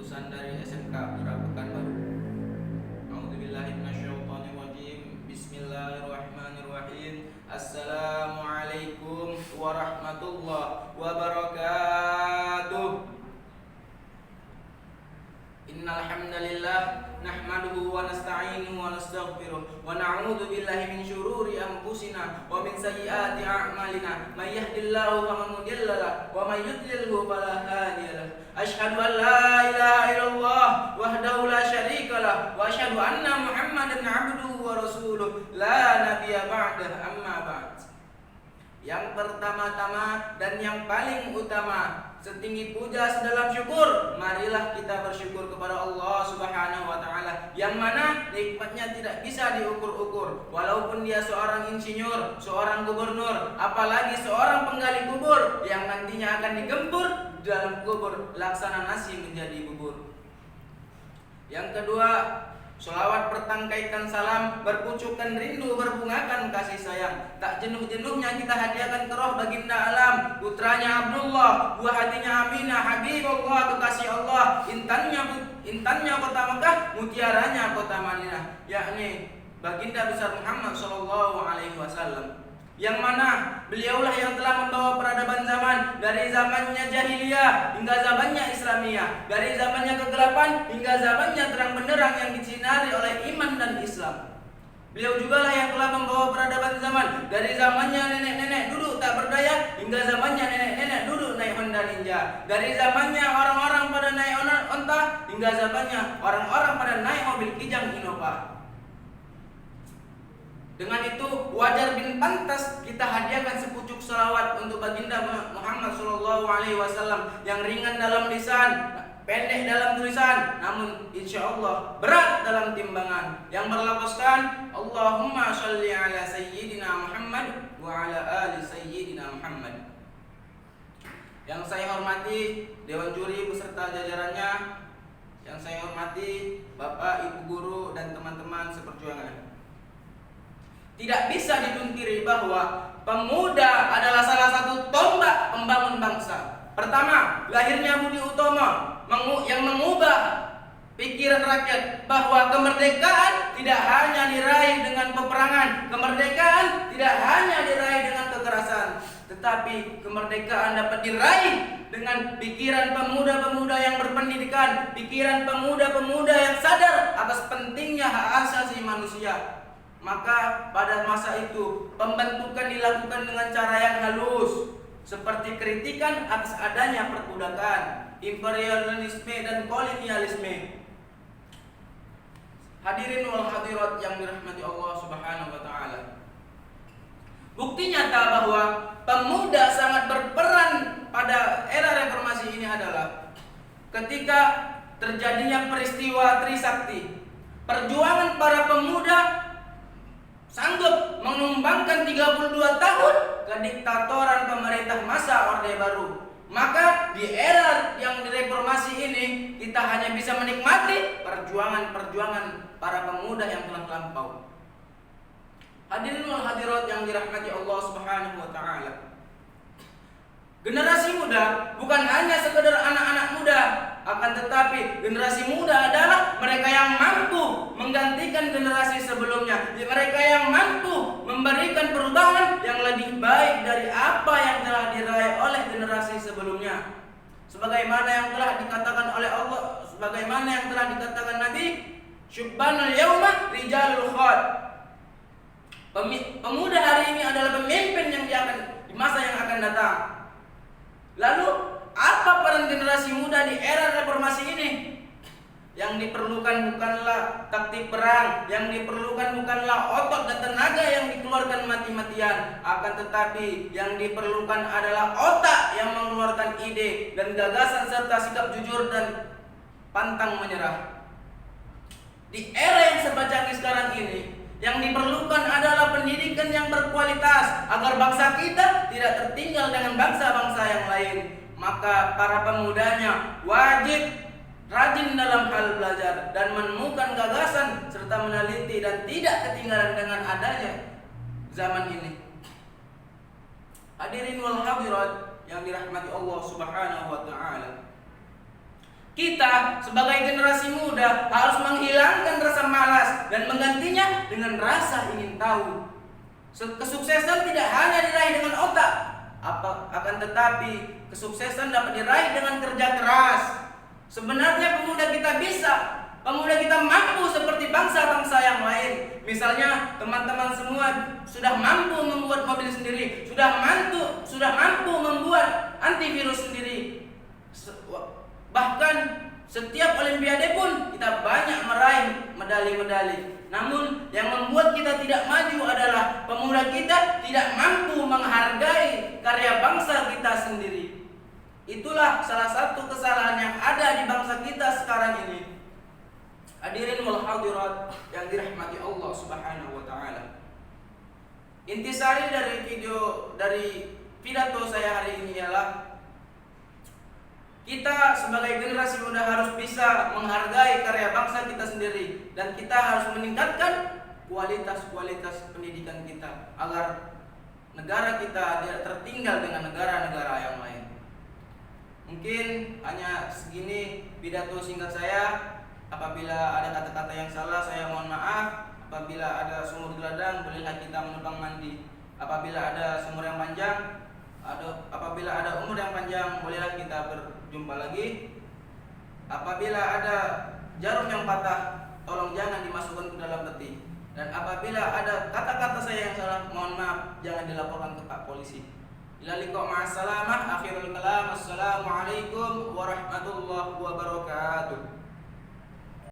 lulusan dari SMK Pura Pekanbaru. A'udzubillahi minasyaitonirrajim. Bismillahirrahmanirrahim. Assalamualaikum warahmatullahi wabarakatuh. Innal hamdalillah nahmaduhu wa nasta'inuhu wa nastaghfiruh wa na'udzu billahi min syururi anfusina wa min sayyiati a'malina. May yahdihillahu fala mudilla lahu wa may yudlilhu fala hadiya lahu. Asyhadu an la ilaha illallah wahdahu la syarika lahu wa asyhadu anna Muhammadan 'abduhu wa rasuluh la nabiyya ba'dahu, amma ba'd. Yang pertama-tama dan yang paling utama, setinggi puja sedalam syukur, marilah kita bersyukur kepada Allah Subhanahu wa taala, yang mana nikmatnya tidak bisa diukur-ukur. Walaupun dia seorang insinyur, seorang gubernur, apalagi seorang penggali kubur yang nantinya akan digempur di dalam kubur laksana nasi menjadi bubur. Yang kedua, sholawat bertangkaikan salam, berpucukkan rindu, berbungakan kasih sayang. Tak jenuh-jenuhnya kita hadiahkan ke roh baginda alam, putranya Abdullah, buah hatinya Aminah, Habibullah, kekasih Allah, intannya kota Mekah, mutiaranya kota Madinah, yakni baginda besar Muhammad sallallahu alaihi wasallam. Yang mana beliaulah yang telah membawa peradaban zaman dari zamannya jahiliyah hingga zamannya Islamiyah, dari zamannya kegelapan hingga zamannya terang benderang yang disinari oleh iman dan Islam. Beliau jugalah yang telah membawa peradaban zaman dari zamannya nenek-nenek duduk tak berdaya hingga zamannya nenek-nenek duduk naik Honda Ninja, dari zamannya orang-orang pada naik onta hingga zamannya orang-orang pada naik mobil Kijang Innova. Dengan itu wajar bin pantas kita hadiahkan sepucuk salawat untuk baginda Muhammad sallallahu alaihi wasallam yang ringan dalam lisan, pendek dalam tulisan, namun insya Allah berat dalam timbangan, yang berlafazkan Allahumma sholli ala sayyidina Muhammad wa ala ali sayyidina Muhammad. Yang saya hormati Dewan Juri beserta jajarannya, yang saya hormati Bapak, Ibu guru dan teman-teman seperjuangan. Tidak bisa dipungkiri bahwa pemuda adalah salah satu tombak pembangun bangsa. Pertama, lahirnya Budi Utomo yang mengubah pikiran rakyat bahwa kemerdekaan tidak hanya diraih dengan peperangan, kemerdekaan tidak hanya diraih dengan kekerasan, tetapi kemerdekaan dapat diraih dengan pikiran pemuda-pemuda yang berpendidikan, pikiran pemuda-pemuda yang sadar atas pentingnya hak asasi manusia. Maka pada masa itu pembentukan dilakukan dengan cara yang halus, seperti kritikan atas adanya perbudakan, imperialisme dan kolonialisme. Hadirin wal hadirat yang dirahmati Allah Subhanahu wa taala. Bukti nyata bahwa pemuda sangat berperan pada era reformasi ini adalah ketika terjadinya peristiwa Trisakti. Perjuangan para pemuda sanggup menumbangkan 32 tahun kediktatoran pemerintah masa Orde Baru. Maka di era yang direformasi ini kita hanya bisa menikmati perjuangan-perjuangan para pemuda yang telah lampau. Hadirin wal hadirat yang dirahmati Allah Subhanahu wa taala. Generasi muda bukan hanya sekedar anak-anak muda, akan tetapi generasi muda adalah mereka yang mampu menggantikan generasi sebelumnya, mereka yang mampu memberikan perubahan yang lebih baik dari apa yang telah diraih oleh generasi sebelumnya. Sebagaimana yang telah dikatakan oleh Allah, sebagaimana yang telah dikatakan Nabi, syubbanul yauma rijalul khad. Pemuda hari ini adalah pemimpin yang di masa yang akan datang. Lalu apa peran generasi muda di era reformasi ini? Yang diperlukan bukanlah taktik perang, yang diperlukan bukanlah otot dan tenaga yang dikeluarkan mati-matian, akan tetapi yang diperlukan adalah otak yang mengeluarkan ide dan gagasan serta sikap jujur dan pantang menyerah. Di era yang serba canggih sekarang ini, yang diperlukan adalah pendidikan yang berkualitas agar bangsa kita tidak tertinggal dengan bangsa-bangsa yang lain. Maka para pemudanya wajib rajin dalam hal belajar dan menemukan gagasan serta meneliti dan tidak ketinggalan dengan adanya zaman ini. Hadirin wal hadirat yang dirahmati Allah Subhanahu wa taala. Kita sebagai generasi muda harus menghilangkan rasa malas dan menggantinya dengan rasa ingin tahu. Kesuksesan tidak hanya diraih dengan otak, akan tetapi kesuksesan dapat diraih dengan kerja keras. Sebenarnya pemuda kita bisa, pemuda kita mampu seperti bangsa-bangsa yang lain. Misalnya teman-teman semua sudah mampu membuat mobil sendiri, sudah mampu membuat antivirus sendiri. Bahkan setiap olimpiade pun kita banyak meraih medali-medali. Namun yang membuat kita tidak maju adalah pemuda kita tidak mampu menghargai karya bangsa kita sendiri. Itulah salah satu kesalahan yang ada di bangsa kita sekarang ini. Hadirin wal hadirat yang dirahmati Allah Subhanahu wa taala. Intisari dari pidato saya hari ini ialah kita sebagai generasi muda harus bisa menghargai karya bangsa kita sendiri, dan kita harus meningkatkan kualitas pendidikan kita agar negara kita tidak tertinggal dengan negara-negara yang lain. Mungkin hanya segini pidato singkat saya. Apabila ada kata-kata yang salah saya mohon maaf. Apabila ada sumur di ladang, bolehlah kita menumpang mandi. Apabila ada sumur yang panjang, apabila ada umur yang panjang, bolehlah kita berjumpa lagi. Apabila ada jarum yang patah, tolong jangan dimasukkan ke dalam peti. Dan apabila ada kata-kata saya yang salah, mohon maaf, jangan dilaporkan ke Pak Polisi. Ila liqa ma'as salamah, akhirul kalam, assalamualaikum warahmatullahi wabarakatuh.